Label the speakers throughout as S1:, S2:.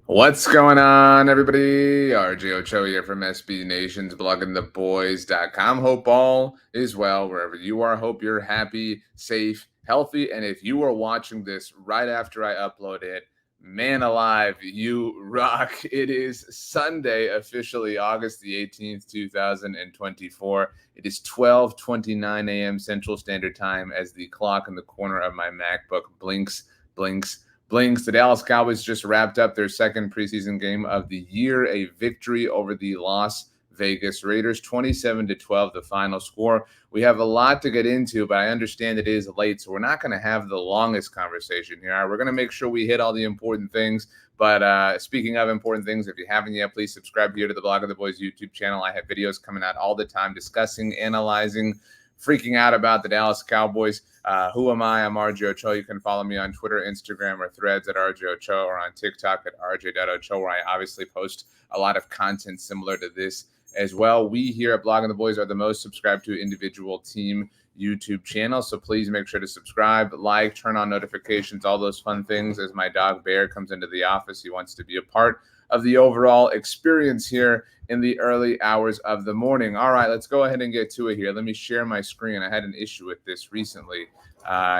S1: What's going on, everybody? RJ Ochoa here from SB Nation's bloggingtheboys.com. Hope all is well wherever you are. Hope you're happy, safe, healthy. And if you are watching this right after I upload it, man alive, you rock. It is Sunday, officially August the 18th, 2024. It is 12:29 a.m. Central Standard Time as the clock in the corner of my MacBook blinks, blinks, blinks. The Dallas Cowboys just wrapped up their second preseason game of the year, a victory over the Las Vegas Raiders, 27-12, the final score. We have a lot to get into, but I understand it is late, so we're not going to have the longest conversation here. We're going to make sure we hit all the important things. But speaking of important things, if you haven't yet, please subscribe here to the Blog of the Boys YouTube channel. I have videos coming out all the time discussing, analyzing, freaking out about the Dallas Cowboys. Who am I? I'm RJ Ochoa. You can follow me on Twitter, Instagram, or Threads at RJ Ochoa, or on TikTok at RJ.Ochoa, where I obviously post a lot of content similar to this as well. We here at Blogging the Boys are the most subscribed to individual team YouTube channel, so please make sure to subscribe, like, turn on notifications, all those fun things. As my dog Bear comes into the office, he wants to be a part of the overall experience here in the early hours of the morning. All right, let's go ahead and get to it here. Let me share my screen. I had an issue with this recently.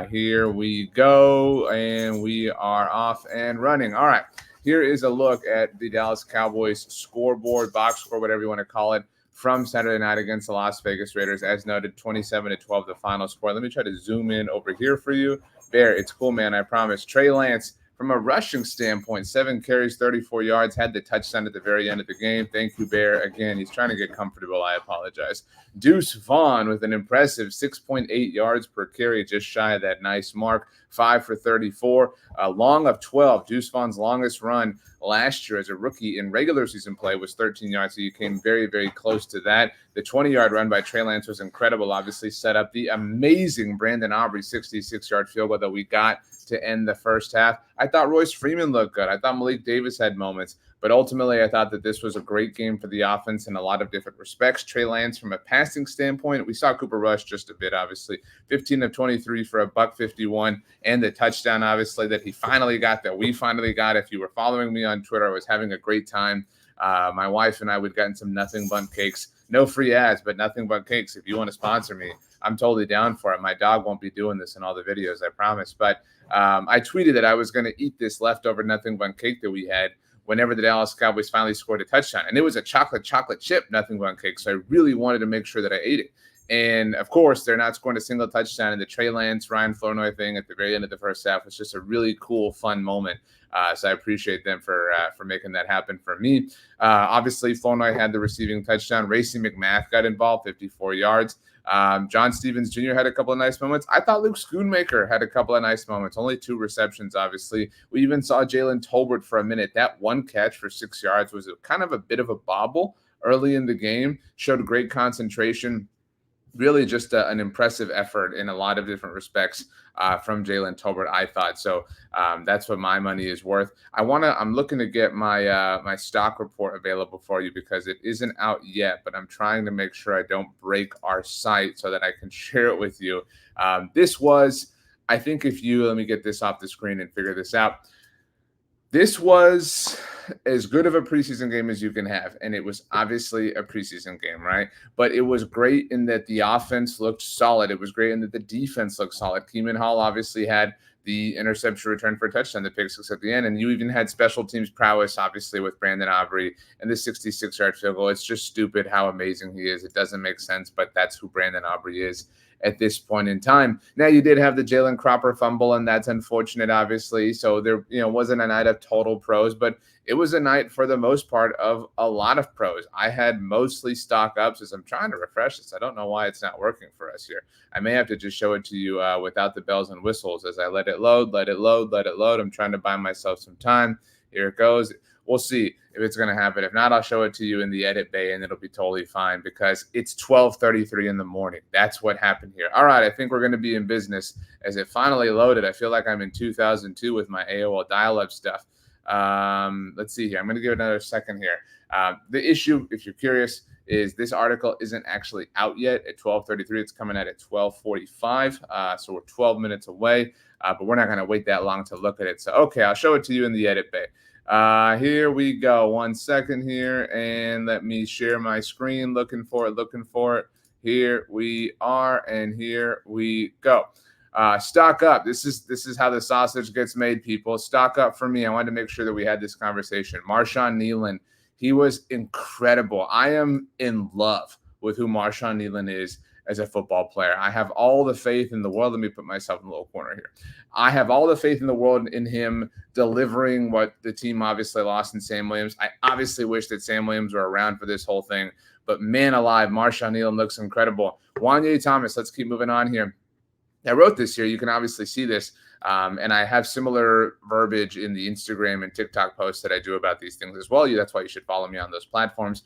S1: Here we go, and we are off and running. All right, here is a look at the Dallas Cowboys scoreboard, box score, whatever you want to call it, from Saturday night against the Las Vegas Raiders. As noted, 27-12, the final score. Let me try to zoom in over here for you. Bear, it's cool, man, I promise. Trey Lance, from a rushing standpoint, 7 carries, 34 yards, had the touchdown at the very end of the game. Thank you, Bear. Again, he's trying to get comfortable. I apologize. Deuce Vaughn with an impressive 6.8 yards per carry, just shy of that nice mark. 5 for 34, long of 12. Deuce Vaughn's longest run last year as a rookie in regular season play was 13 yards, so you came very, very close to that. The 20-yard run by Trey Lance was incredible, obviously set up the amazing Brandon Aubrey 66-yard field goal that we got to end the first half. I thought Royce Freeman looked good. I thought Malik Davis had moments. But ultimately, I thought that this was a great game for the offense in a lot of different respects. Trey Lance, from a passing standpoint, we saw Cooper Rush just a bit, obviously. 15 of 23 for $151, and the touchdown, obviously, that he finally got, that we finally got. If you were following me on Twitter, I was having a great time. My wife and I would gotten some Nothing Bundt cakes. No free ads, but Nothing Bundt cakes. If you want to sponsor me, I'm totally down for it. My dog won't be doing this in all the videos, I promise. But I tweeted that I was going to eat this leftover Nothing Bundt cake that we had whenever the Dallas Cowboys finally scored a touchdown. And it was a chocolate chip Nothing Bundt cake. So I really wanted to make sure that I ate it. And, of course, they're not scoring a single touchdown. And the Trey Lance, Ryan Flournoy thing at the very end of the first half was just a really cool, fun moment. So I appreciate them for making that happen for me. Obviously, Flournoy had the receiving touchdown. Racey McMath got involved, 54 yards. John Stevens Jr. had a couple of nice moments. I thought Luke Schoonmaker had a couple of nice moments. Only 2 receptions, obviously. We even saw Jalen Tolbert for a minute. That one catch for 6 yards was kind of a bit of a bobble early in the game. Showed great concentration. Really just an impressive effort in a lot of different respects from Jalen Tolbert, I thought. So that's what my money is worth. I'm looking to get my my stock report available for you because it isn't out yet, but I'm trying to make sure I don't break our site so that I can share it with you. This was, I think let me get this off the screen and figure this out. This was as good of a preseason game as you can have, and it was obviously a preseason game, right? But it was great in that the offense looked solid. It was great in that the defense looked solid. Keenan Hall obviously had the interception return for a touchdown, the pick six at the end, and you even had special teams prowess, obviously, with Brandon Aubrey and the 66-yard field goal. It's just stupid how amazing he is. It doesn't make sense, but that's who Brandon Aubrey is at this point in time. Now, you did have the Jalen Cropper fumble, and that's unfortunate, obviously. So there, wasn't a night of total pros, but it was a night for the most part of a lot of pros. I had mostly stock ups as I'm trying to refresh this. I don't know why it's not working for us here. I may have to just show it to you without the bells and whistles as I let it load. I'm trying to buy myself some time. Here it goes. We'll see if it's going to happen. If not, I'll show it to you in the edit bay, and it'll be totally fine because it's 12:33 in the morning. That's what happened here. All right, I think we're going to be in business as it finally loaded. I feel like I'm in 2002 with my AOL dial-up stuff. Let's see here. I'm going to give it another second here. The issue, if you're curious, is this article isn't actually out yet at 12:33. It's coming out at 12:45. So we're 12 minutes away, but we're not going to wait that long to look at it. So, okay, I'll show it to you in the edit bay. Here we go. 1 second here, and let me share my screen. Looking for it. Here we are, and here we go. Stock up. This is how the sausage gets made, people. Stock up for me. I wanted to make sure that we had this conversation. Marshawn Nealon, he was incredible. I am in love with who Marshawn Nealon is as a football player. I have all the faith in the world. Let me put myself in the little corner here. I have all the faith in the world in him delivering what the team obviously lost in Sam Williams. I obviously wish that Sam Williams were around for this whole thing, but man alive, Marshawn Nealon looks incredible. Wanye Thomas, let's keep moving on here. I wrote this here. You can obviously see this. And I have similar verbiage in the Instagram and TikTok posts that I do about these things as well. That's why you should follow me on those platforms.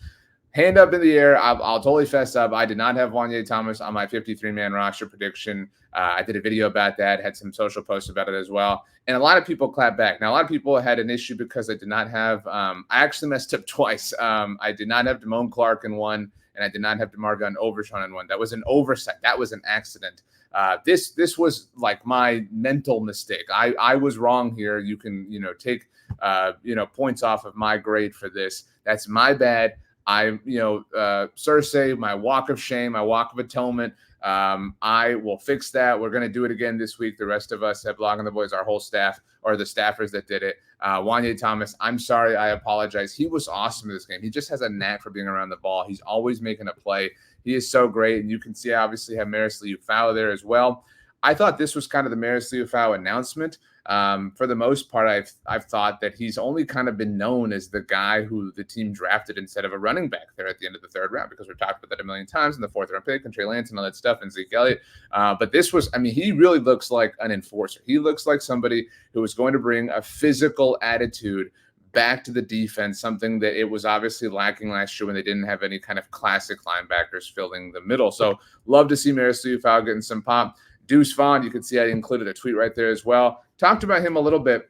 S1: Hand up in the air. I'll totally fess up. I did not have Wanye Thomas on my 53-man roster prediction. I did a video about that, had some social posts about it as well. And a lot of people clapped back. Now, a lot of people had an issue because I did not have I actually messed up twice. I did not have Damone Clark in one, and I did not have DeMarvin Overshawn in one. That was an oversight. That was an accident. This was like my mental mistake. I was wrong here. You can, take, points off of my grade for this. That's my bad. Cersei, my walk of shame, my walk of atonement. I will fix that. We're going to do it again this week. The rest of us at Blogging the Boys, our whole staff, or the staffers that did it. Wanye Thomas, I'm sorry. I apologize. He was awesome in this game. He just has a knack for being around the ball. He's always making a play. He is so great. And you can see, I obviously have Maris Liufau there as well. I thought this was kind of the Maris Liufau announcement. For the most part, I've thought that he's only kind of been known as the guy who the team drafted instead of a running back there at the end of the third round, because we've talked about that a million times in the fourth round pick and Trey Lance and all that stuff and Zeke Elliott. But this was, he really looks like an enforcer. He looks like somebody who is going to bring a physical attitude back to the defense, something that it was obviously lacking last year when they didn't have any kind of classic linebackers filling the middle. So love to see Maris Liufau getting some pop. Deuce Vaughn, you can see I included a tweet right there as well. Talked about him a little bit.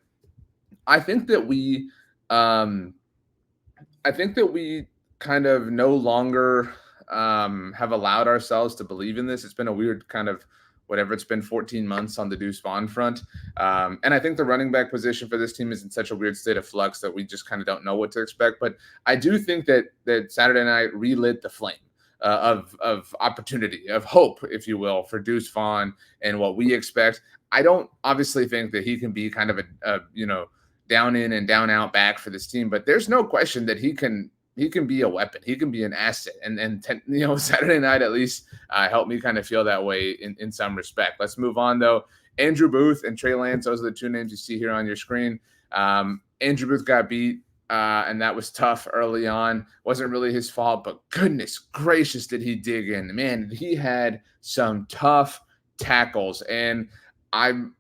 S1: I think that we kind of no longer have allowed ourselves to believe in this. It's been a weird kind of it's been 14 months on the Deuce Vaughn front. And I think the running back position for this team is in such a weird state of flux that we just kind of don't know what to expect. But I do think that Saturday night relit the flame of opportunity, of hope, if you will, for Deuce Vaughn and what we expect. I don't obviously think that he can be kind of a down in and down out back for this team, but there's no question that he can be a weapon. He can be an asset. And Saturday night at least helped me kind of feel that way in some respect. Let's move on, though. Andrew Booth and Trey Lance, those are the two names you see here on your screen. Andrew Booth got beat, and that was tough early on. Wasn't really his fault, but goodness gracious, did he dig in. Man, he had some tough tackles. And I'm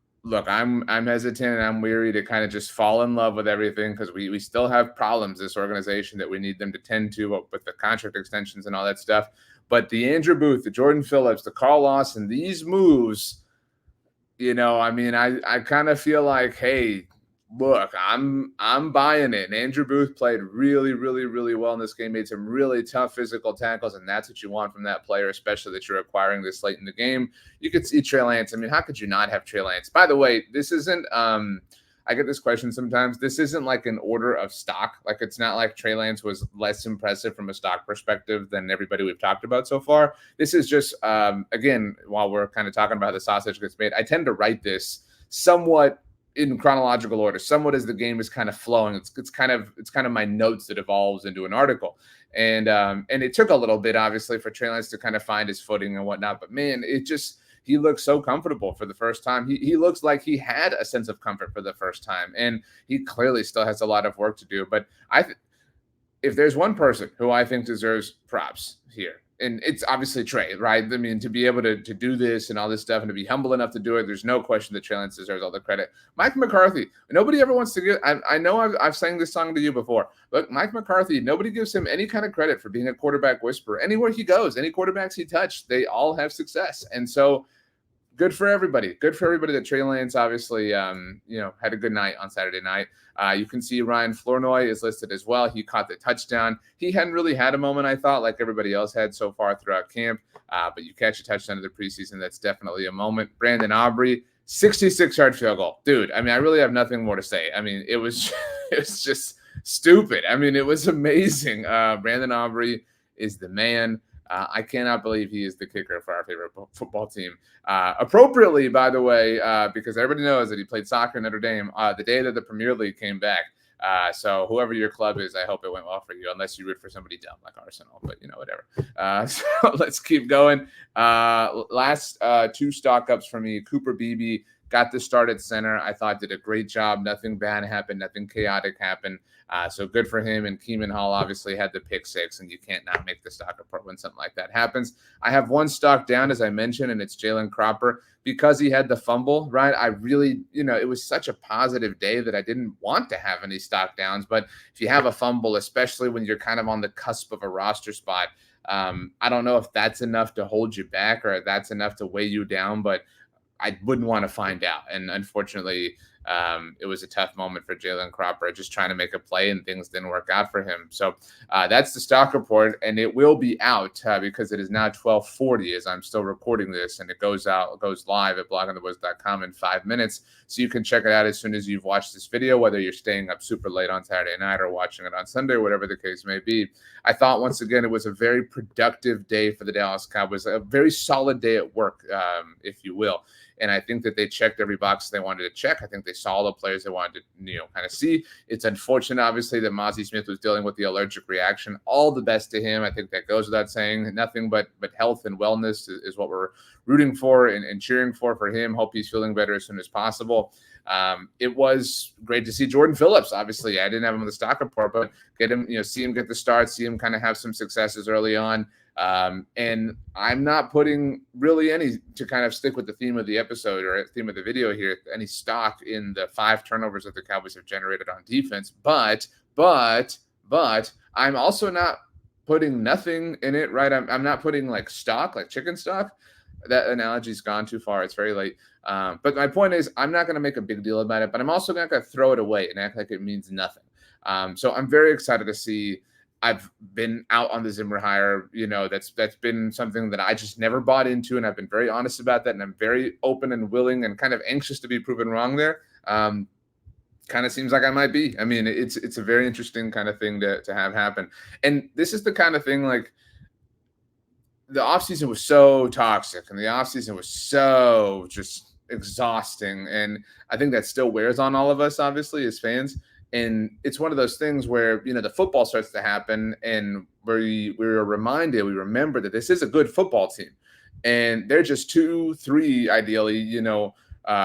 S1: hesitant and I'm weary to kind of just fall in love with everything, because we still have problems, this organization, that we need them to tend to with the contract extensions and all that stuff. But the Andrew Booth, the Jordan Phillips, the Carl Lawson, these moves, I kind of feel like, hey, look, I'm buying it. And Andrew Booth played really, really, really well in this game, made some really tough physical tackles, and that's what you want from that player, especially that you're acquiring this late in the game. You could see Trey Lance. How could you not have Trey Lance? By the way, this isn't I get this question sometimes. This isn't like an order of stock. Like, it's not like Trey Lance was less impressive from a stock perspective than everybody we've talked about so far. This is just, again, while we're kind of talking about how the sausage gets made, I tend to write this somewhat in chronological order, somewhat as the game is kind of flowing. It's kind of my notes that evolves into an article. And it took a little bit, obviously, for Trey Lance to kind of find his footing and whatnot. But man, he looks so comfortable for the first time. He looks like he had a sense of comfort for the first time, and he clearly still has a lot of work to do. But if there's one person who I think deserves props here, and it's obviously Trey, right? To be able to do this and all this stuff and to be humble enough to do it, there's no question that Trey Lance deserves all the credit. Mike McCarthy, nobody ever wants to give. I know I've sang this song to you before. Look, Mike McCarthy, nobody gives him any kind of credit for being a quarterback whisperer. Anywhere he goes, any quarterbacks he touched, they all have success. And so good for everybody. Good for everybody that Trey Lance obviously, had a good night on Saturday night. You can see Ryan Flournoy is listed as well. He caught the touchdown. He hadn't really had a moment, I thought, like everybody else had so far throughout camp. But you catch a touchdown in the preseason, that's definitely a moment. Brandon Aubrey, 66-yard field goal. Dude, I really have nothing more to say. It was It was just stupid. I mean, it was amazing. Brandon Aubrey is the man. I cannot believe he is the kicker for our favorite football team. Appropriately, by the way, because everybody knows that he played soccer in Notre Dame the day that the Premier League came back. So whoever your club is, I hope it went well for you, unless you root for somebody dumb like Arsenal, but whatever. So let's keep going. Last two stock ups for me. Cooper Beebe got the start at center. I thought did a great job. Nothing bad happened. Nothing chaotic happened. So good for him. And Keeman Hall obviously had the pick six, and you can't not make the stock report when something like that happens. I have one stock down, as I mentioned, and it's Jalen Cropper because he had the fumble, right? I really, it was such a positive day that I didn't want to have any stock downs. But if you have a fumble, especially when you're kind of on the cusp of a roster spot, I don't know if that's enough to hold you back or if that's enough to weigh you down, but I wouldn't want to find out. And unfortunately, it was a tough moment for Jalen Cropper, just trying to make a play, and things didn't work out for him. So that's the stock report, and it will be out because it is now 12:40 as I'm still recording this, and it goes live at bloggingtheboys.com in 5 minutes. So you can check it out as soon as you've watched this video, whether you're staying up super late on Saturday night or watching it on Sunday, whatever the case may be. I thought, once again, it was a very productive day for the Dallas Cowboys, a very solid day at work, if you will. And I think that they checked every box they wanted to check. I think they saw all the players they wanted to, kind of see. It's unfortunate, obviously, that Mozzie Smith was dealing with the allergic reaction. All the best to him. I think that goes without saying. Nothing but health and wellness is what we're rooting for and cheering for him. Hope he's feeling better as soon as possible. It was great to see Jordan Phillips. Obviously, I didn't have him on the stock report, but get him, see him get the start, see him kind of have some successes early on. And I'm not putting really any, to kind of stick with the theme of the episode or theme of the video here, any stock in the 5 turnovers that the Cowboys have generated on defense. But I'm also not putting nothing in it, right? I'm not putting like stock, like chicken stock. That analogy's gone too far. It's very late. But my point is, I'm not going to make a big deal about it, but I'm also not going to throw it away and act like it means nothing. So I'm very excited to see. I've been out on the Zimmer hire, that's been something that I just never bought into, and I've been very honest about that, and I'm very open and willing and kind of anxious to be proven wrong there. Kind of seems like I might be. I mean, it's a very interesting kind of thing to have happen. And this is the kind of thing, like, the offseason was so toxic, and the offseason was so just exhausting, and I think that still wears on all of us, obviously, as fans. And it's one of those things where, the football starts to happen, and we remember that this is a good football team. And they're just 2-3, ideally,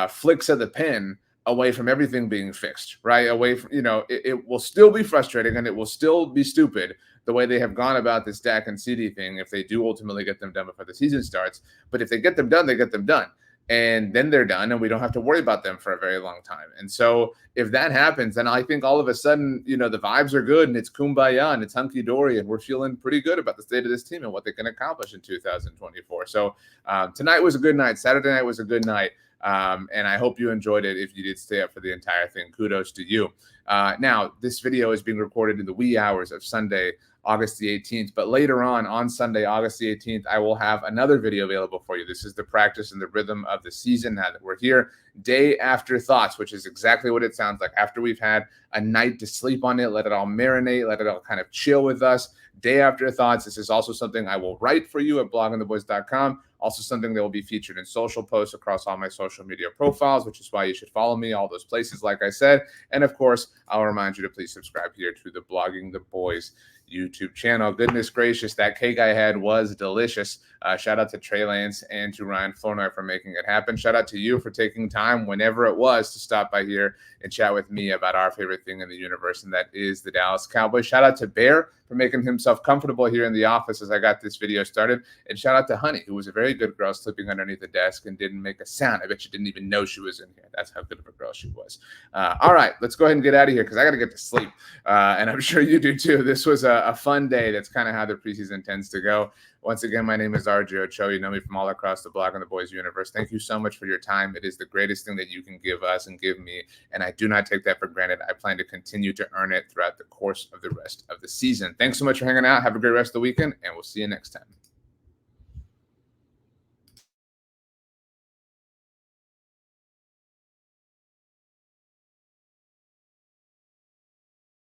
S1: flicks of the pen away from everything being fixed, right? Away from, it will still be frustrating, and it will still be stupid the way they have gone about this Dak and CD thing if they do ultimately get them done before the season starts. But if they get them done, they get them done. And then they're done, and we don't have to worry about them for a very long time. And so if that happens, then I think all of a sudden, the vibes are good, and it's kumbaya, and it's hunky-dory, and we're feeling pretty good about the state of this team and what they can accomplish in 2024. So tonight was a good night. Saturday night was a good night. And I hope you enjoyed it. If you did stay up for the entire thing, kudos to you. Now, this video is being recorded in the wee hours of Sunday, August the 18th. But later on Sunday, August the 18th, I will have another video available for you. This is the practice and the rhythm of the season now that we're here. Day after thoughts, which is exactly what it sounds like. After we've had a night to sleep on it, let it all marinate, let it all kind of chill with us. Day after thoughts. This is also something I will write for you at bloggingtheboys.com. Also something that will be featured in social posts across all my social media profiles, which is why you should follow me all those places, like I said. And of course, I'll remind you to please subscribe here to the Blogging the Boys YouTube channel. Goodness gracious, that cake I had was delicious. Shout out to Trey Lance and to Ryan Flournoy for making it happen. Shout out to you for taking time, whenever it was, to stop by here and chat with me about our favorite thing in the universe, and that is the Dallas Cowboys. Shout out to Bear for making himself comfortable here in the office as I got this video started. And shout out to Honey, who was a very good girl sleeping underneath the desk and didn't make a sound. I bet you didn't even know she was in here. That's how good of a girl she was. All right, let's go ahead and get out of here because I got to get to sleep. And I'm sure you do too. This was a fun day. That's kind of how the preseason tends to go. Once again, my name is RJ Ochoa. You know me from all across the Blogging the Boys universe. Thank you so much for your time. It is the greatest thing that you can give us and give me, and I do not take that for granted. I plan to continue to earn it throughout the course of the rest of the season. Thanks so much for hanging out. Have a great rest of the weekend, and we'll see you next time.